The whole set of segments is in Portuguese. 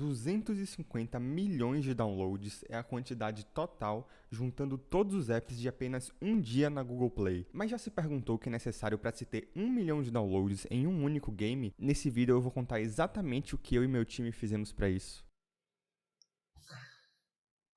250 milhões de downloads é a quantidade total, juntando todos os apps de apenas um dia na Google Play. Mas já se perguntou o que é necessário para se ter 1 milhão de downloads em um único game? Nesse vídeo eu vou contar exatamente o que eu e meu time fizemos para isso.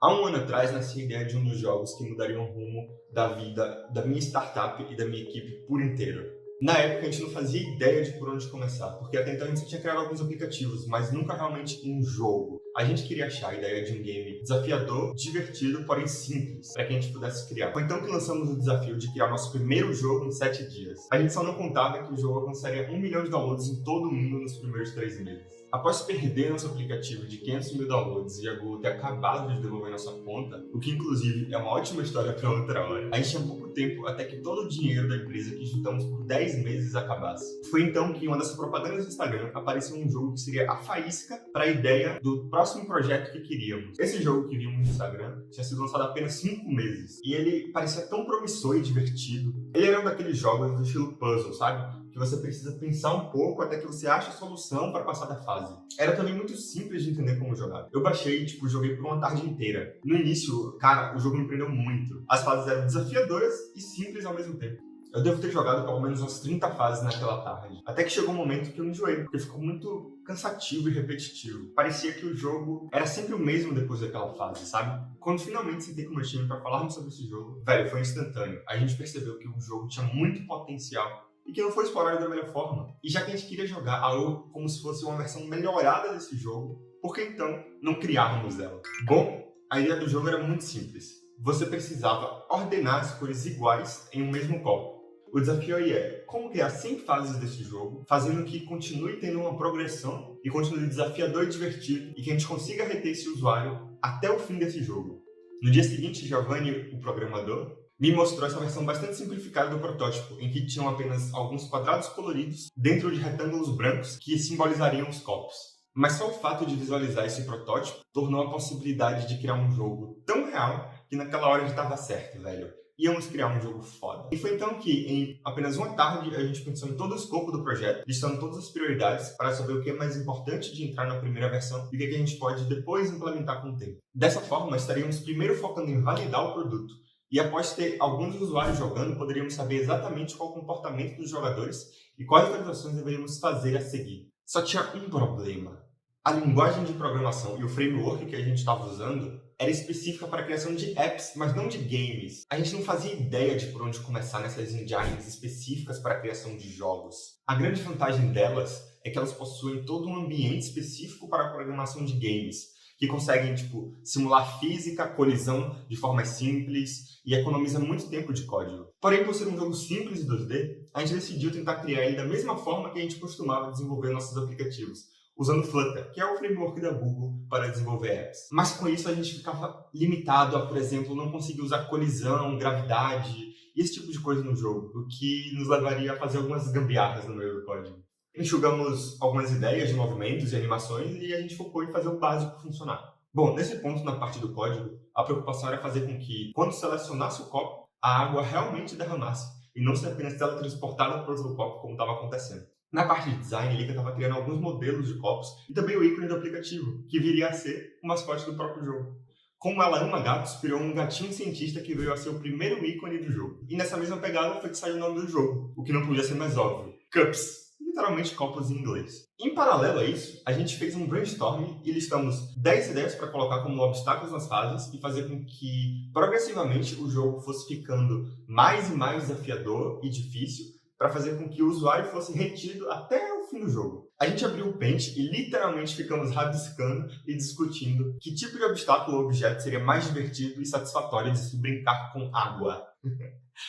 Há um ano atrás nasci a ideia de um dos jogos que mudariam o rumo da vida da minha startup e da minha equipe por inteiro. Na época a gente não fazia ideia de por onde começar, porque até então a gente só tinha criado alguns aplicativos, mas nunca realmente um jogo. A gente queria achar a ideia de um game desafiador, divertido, porém simples, para que a gente pudesse criar. Foi então que lançamos o desafio de criar nosso primeiro jogo em 7 dias. A gente só não contava que o jogo alcançaria 1 milhão de downloads em todo o mundo nos primeiros 3 meses. Após perder nosso aplicativo de 500 mil downloads e a Google ter acabado de devolver nossa conta, o que inclusive é uma ótima história para outra hora, a gente tinha pouco tempo até que todo o dinheiro da empresa que juntamos por 10 meses acabasse. Foi então que em uma dessas propagandas do Instagram apareceu um jogo que seria a faísca para a ideia do próximo projeto que queríamos. Esse jogo que vimos no Instagram tinha sido lançado há apenas 5 meses e ele parecia tão promissor e divertido. Ele era um daqueles jogos do estilo puzzle, sabe? Que você precisa pensar um pouco até que você ache a solução para passar da fase. Era também muito simples de entender como jogar. Eu baixei e joguei por uma tarde inteira. No início, cara, o jogo me prendeu muito. As fases eram desafiadoras e simples ao mesmo tempo. Eu devo ter jogado pelo menos umas 30 fases naquela tarde. Até que chegou um momento que eu me enjoei, porque ficou muito cansativo e repetitivo. Parecia que o jogo era sempre o mesmo depois daquela fase, sabe? Quando finalmente sentei com o meu time para falarmos sobre esse jogo, velho, foi instantâneo. A gente percebeu que o jogo tinha muito potencial e que não foi explorado da melhor forma. E já que a gente queria jogar algo como se fosse uma versão melhorada desse jogo, por que então não criarmos ela? Bom, a ideia do jogo era muito simples. Você precisava ordenar as cores iguais em um mesmo copo. O desafio aí é como criar 100 fases desse jogo, fazendo que continue tendo uma progressão e continue desafiador e divertido, e que a gente consiga reter esse usuário até o fim desse jogo. No dia seguinte, Giovanni, o programador, me mostrou essa versão bastante simplificada do protótipo, em que tinham apenas alguns quadrados coloridos dentro de retângulos brancos que simbolizariam os copos. Mas só o fato de visualizar esse protótipo tornou a possibilidade de criar um jogo tão real que naquela hora já estava certo, velho. Íamos criar um jogo foda. E foi então que, em apenas uma tarde, a gente pensou em todo o escopo do projeto, listando todas as prioridades para saber o que é mais importante de entrar na primeira versão e o que a gente pode depois implementar com o tempo. Dessa forma, estaríamos primeiro focando em validar o produto, e após ter alguns usuários jogando, poderíamos saber exatamente qual o comportamento dos jogadores e quais atualizações deveríamos fazer a seguir. Só tinha um problema. A linguagem de programação e o framework que a gente estava usando era específica para a criação de apps, mas não de games. A gente não fazia ideia de por onde começar nessas engines específicas para a criação de jogos. A grande vantagem delas é que elas possuem todo um ambiente específico para a programação de games, que conseguem, simular física, colisão de formas simples e economiza muito tempo de código. Porém, por ser um jogo simples e 2D, a gente decidiu tentar criar ele da mesma forma que a gente costumava desenvolver nossos aplicativos, usando Flutter, que é o framework da Google para desenvolver apps. Mas com isso a gente ficava limitado a, por exemplo, não conseguir usar colisão, gravidade e esse tipo de coisa no jogo, o que nos levaria a fazer algumas gambiarras no meio do código. Enxugamos algumas ideias de movimentos e animações e a gente focou em fazer o básico funcionar. Bom, nesse ponto, na parte do código, a preocupação era fazer com que, quando selecionasse o copo, a água realmente derramasse e não ser apenas teletransportada para o copo como estava acontecendo. Na parte de design, a Lika estava criando alguns modelos de copos e também o ícone do aplicativo, que viria a ser o mascote do próprio jogo. Como ela ama gatos, criou um gatinho cientista que veio a ser o primeiro ícone do jogo. E nessa mesma pegada foi que saiu o nome do jogo, o que não podia ser mais óbvio: Cups. Literalmente copos em inglês. Em paralelo a isso, a gente fez um brainstorm e listamos 10 ideias para colocar como obstáculos nas fases e fazer com que, progressivamente, o jogo fosse ficando mais e mais desafiador e difícil para fazer com que o usuário fosse retido até o fim do jogo. A gente abriu o Paint e literalmente ficamos rabiscando e discutindo que tipo de obstáculo ou objeto seria mais divertido e satisfatório de se brincar com água.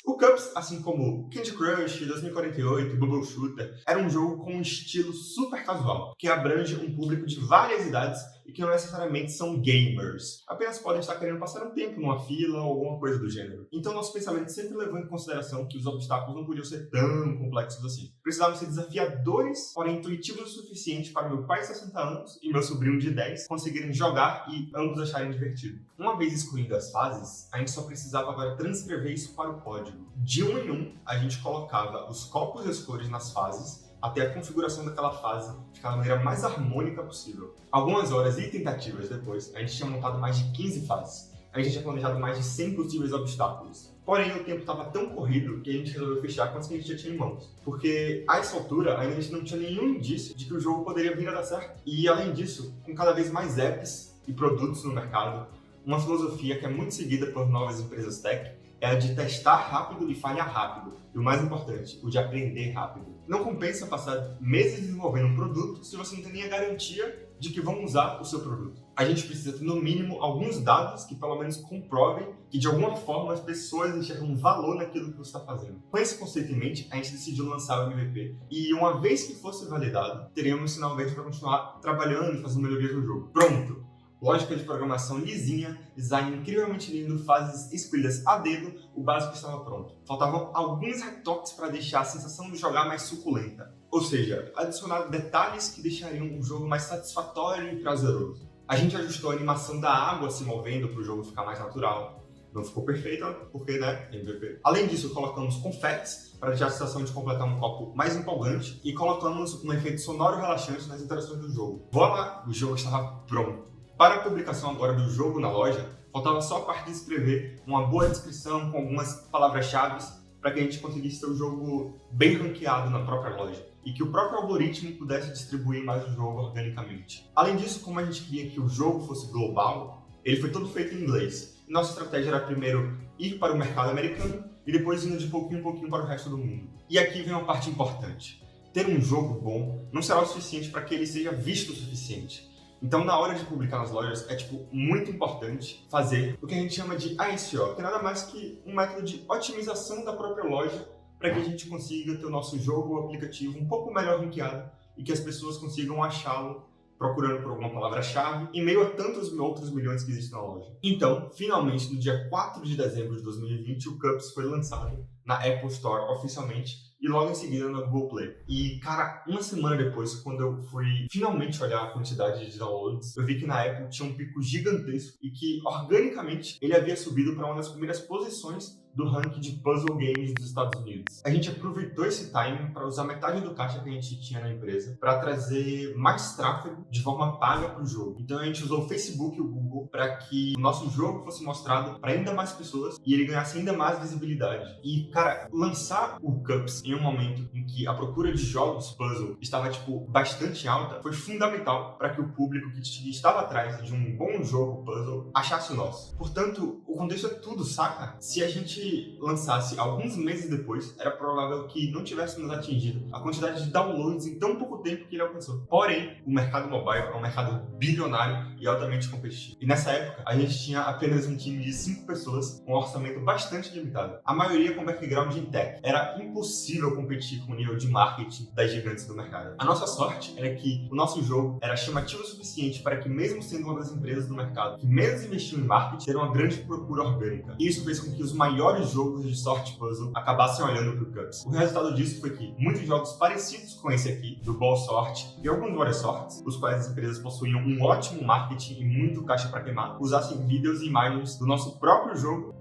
O Cups, assim como Candy Crush, 2048 e Bubble Shooter, era um jogo com um estilo super casual, que abrange um público de várias idades e que não necessariamente são gamers. Apenas podem estar querendo passar um tempo numa fila ou alguma coisa do gênero. Então nosso pensamento sempre levou em consideração que os obstáculos não podiam ser tão complexos assim. Precisavam ser desafiadores, porém intuitivos o suficiente para meu pai de 60 anos e meu sobrinho de 10 conseguirem jogar e ambos acharem divertido. Uma vez escolhidas as fases, a gente só precisava agora transcrever isso para o código. De um em um, a gente colocava os copos e as cores nas fases até a configuração daquela fase ficar da maneira mais harmônica possível. Algumas horas e tentativas depois, a gente tinha montado mais de 15 fases. A gente tinha planejado mais de 100 possíveis obstáculos. Porém, o tempo estava tão corrido que a gente resolveu fechar quantos que a gente já tinha em mãos. Porque, a essa altura, ainda a gente não tinha nenhum indício de que o jogo poderia vir a dar certo. E, além disso, com cada vez mais apps e produtos no mercado, uma filosofia que é muito seguida por novas empresas tech é a de testar rápido e falhar rápido. E o mais importante, o de aprender rápido. Não compensa passar meses desenvolvendo um produto se você não tem nem a garantia de que vão usar o seu produto. A gente precisa ter, no mínimo, alguns dados que pelo menos comprovem que, de alguma forma, as pessoas enxergam valor naquilo que você está fazendo. Com esse conceito em mente, a gente decidiu lançar o MVP. E, uma vez que fosse validado, teríamos um sinal verde para continuar trabalhando e fazendo melhorias no jogo. Pronto! Lógica de programação lisinha, design incrivelmente lindo, fases escolhidas a dedo, o básico estava pronto. Faltavam alguns retoques para deixar a sensação de jogar mais suculenta. Ou seja, adicionar detalhes que deixariam o jogo mais satisfatório e prazeroso. A gente ajustou a animação da água se movendo para o jogo ficar mais natural. Não ficou perfeita, porque, né, MVP. Além disso, colocamos confetes para deixar a sensação de completar um copo mais empolgante e colocamos um efeito sonoro relaxante nas interações do jogo. Voilà, o jogo estava pronto. Para a publicação agora do jogo na loja, faltava só a parte de escrever uma boa descrição com algumas palavras-chave para que a gente conseguisse ter o jogo bem ranqueado na própria loja e que o próprio algoritmo pudesse distribuir mais o jogo organicamente. Além disso, como a gente queria que o jogo fosse global, ele foi todo feito em inglês. E nossa estratégia era primeiro ir para o mercado americano e depois indo de pouquinho em pouquinho para o resto do mundo. E aqui vem uma parte importante. Ter um jogo bom não será o suficiente para que ele seja visto o suficiente. Então, na hora de publicar nas lojas, é muito importante fazer o que a gente chama de ASO, que é nada mais que um método de otimização da própria loja para que a gente consiga ter o nosso jogo ou aplicativo um pouco melhor ranqueado e que as pessoas consigam achá-lo procurando por alguma palavra-chave em meio a tantos outros milhões que existem na loja. Então, finalmente, no dia 4 de dezembro de 2020, o Cups foi lançado na Apple Store oficialmente e logo em seguida no Google Play. E, cara, uma semana depois, quando eu fui finalmente olhar a quantidade de downloads, eu vi que na Apple tinha um pico gigantesco e que, organicamente, ele havia subido para uma das primeiras posições do ranking de puzzle games dos Estados Unidos. A gente aproveitou esse timing para usar metade do caixa que a gente tinha na empresa para trazer mais tráfego de forma paga para o jogo. Então a gente usou o Facebook e o Google para que o nosso jogo fosse mostrado para ainda mais pessoas e ele ganhasse ainda mais visibilidade. E, cara, lançar o Cups em um momento em que a procura de jogos puzzle estava, bastante alta, foi fundamental para que o público que estava atrás de um bom jogo puzzle achasse o nosso. Portanto, o contexto é tudo, saca? Se a gente lançasse alguns meses depois, era provável que não tivéssemos atingido a quantidade de downloads em tão pouco tempo que ele alcançou. Porém, o mercado mobile é um mercado bilionário e altamente competitivo. E nessa época, a gente tinha apenas um time de 5 pessoas com um orçamento bastante limitado. A maioria com background em tech. Era impossível competir com o nível de marketing das gigantes do mercado. A nossa sorte era que o nosso jogo era chamativo o suficiente para que, mesmo sendo uma das empresas do mercado que menos investiu em marketing, ter uma grande procura orgânica. E isso fez com que os maiores jogos de sorte puzzle acabassem olhando para o Cups. O resultado disso foi que muitos jogos parecidos com esse aqui, do Ball Sorte e alguns Várias Sortes, os quais as empresas possuíam um ótimo marketing e muito caixa para queimar, usassem vídeos e imagens do nosso próprio jogo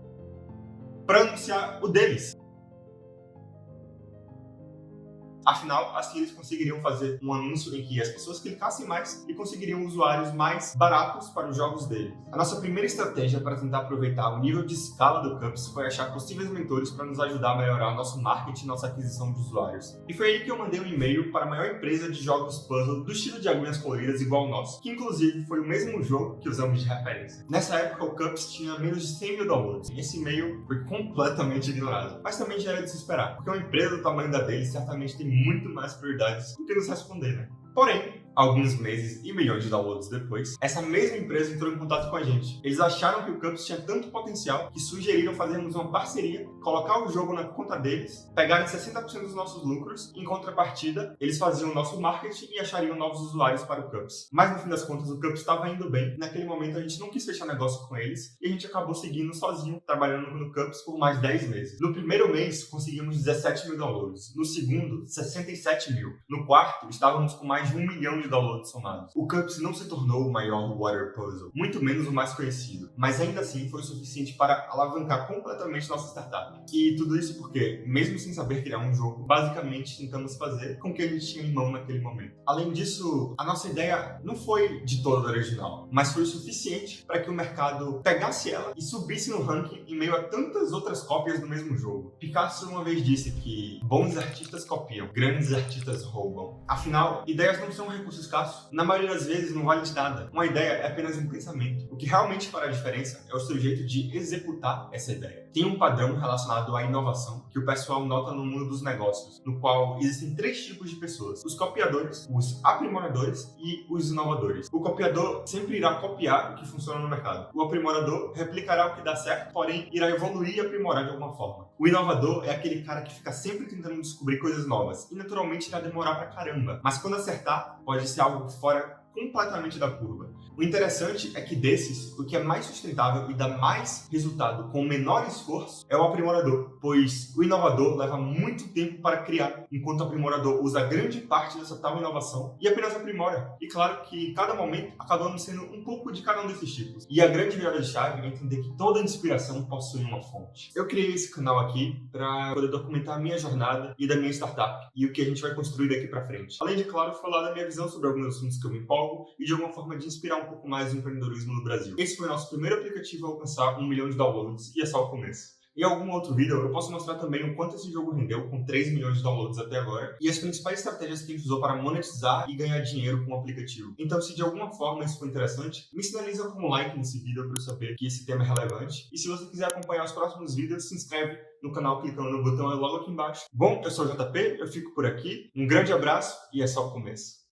para anunciar o deles. Afinal, assim eles conseguiriam fazer um anúncio em que as pessoas clicassem mais e conseguiriam usuários mais baratos para os jogos deles. A nossa primeira estratégia para tentar aproveitar o nível de escala do Cups foi achar possíveis mentores para nos ajudar a melhorar nosso marketing e nossa aquisição de usuários. E foi aí que eu mandei um e-mail para a maior empresa de jogos puzzle do estilo de aguinhas coloridas igual o nosso, que inclusive foi o mesmo jogo que usamos de referência. Nessa época, o Cups tinha menos de 100 mil downloads. E esse e-mail foi completamente ignorado. Mas também já era de se esperar, porque uma empresa do tamanho da deles certamente tem muito mais prioridades do que nos responder, né? Porém, alguns meses e milhões de downloads depois, essa mesma empresa entrou em contato com a gente. Eles acharam que o Cups tinha tanto potencial que sugeriram fazermos uma parceria, colocar o jogo na conta deles, pegarem 60% dos nossos lucros e, em contrapartida, eles faziam o nosso marketing e achariam novos usuários para o Cups. Mas, no fim das contas, o Cups estava indo bem. Naquele momento, a gente não quis fechar negócio com eles e a gente acabou seguindo sozinho, trabalhando no Cups por mais 10 meses. No primeiro mês, conseguimos 17 mil downloads. No segundo, 67 mil. No quarto, estávamos com mais de 1 milhão de de downloads somados. O Cups não se tornou o maior water puzzle, muito menos o mais conhecido, mas ainda assim foi o suficiente para alavancar completamente nossa startup. E tudo isso porque, mesmo sem saber criar um jogo, basicamente tentamos fazer com o que a gente tinha em mão naquele momento. Além disso, a nossa ideia não foi de todo original, mas foi o suficiente para que o mercado pegasse ela e subisse no ranking em meio a tantas outras cópias do mesmo jogo. Picasso uma vez disse que bons artistas copiam, grandes artistas roubam. Afinal, ideias não são um recurso escasso. Na maioria das vezes não vale de nada. Uma ideia é apenas um pensamento. O que realmente fará a diferença é o seu jeito de executar essa ideia. Tem um padrão relacionado à inovação que o pessoal nota no mundo dos negócios, no qual existem 3 tipos de pessoas: os copiadores, os aprimoradores e os inovadores. O copiador sempre irá copiar o que funciona no mercado. O aprimorador replicará o que dá certo, porém irá evoluir e aprimorar de alguma forma. O inovador é aquele cara que fica sempre tentando descobrir coisas novas e naturalmente irá demorar pra caramba, mas quando acertar, pode ser algo fora completamente da curva. O interessante é que desses, o que é mais sustentável e dá mais resultado com menor esforço é o aprimorador, pois o inovador leva muito tempo para criar, enquanto o aprimorador usa grande parte dessa tal inovação e apenas aprimora. E claro que em cada momento acabamos sendo um pouco de cada um desses tipos. E a grande virada de chave é entender que toda inspiração possui uma fonte. Eu criei esse canal aqui para poder documentar a minha jornada e da minha startup e o que a gente vai construir daqui para frente. Além de, claro, falar da minha visão sobre alguns assuntos que eu me empolgo e de alguma forma de inspirar um pouco mais o empreendedorismo no Brasil. Esse foi o nosso primeiro aplicativo a alcançar 1 milhão de downloads e é só o começo. Em algum outro vídeo eu posso mostrar também o quanto esse jogo rendeu com 3 milhões de downloads até agora e as principais estratégias que a gente usou para monetizar e ganhar dinheiro com o aplicativo. Então, se de alguma forma isso for interessante, me sinaliza com um like nesse vídeo para eu saber que esse tema é relevante. E se você quiser acompanhar os próximos vídeos, se inscreve no canal clicando no botão logo aqui embaixo. Bom, eu sou o JP, eu fico por aqui. Um grande abraço e é só o começo.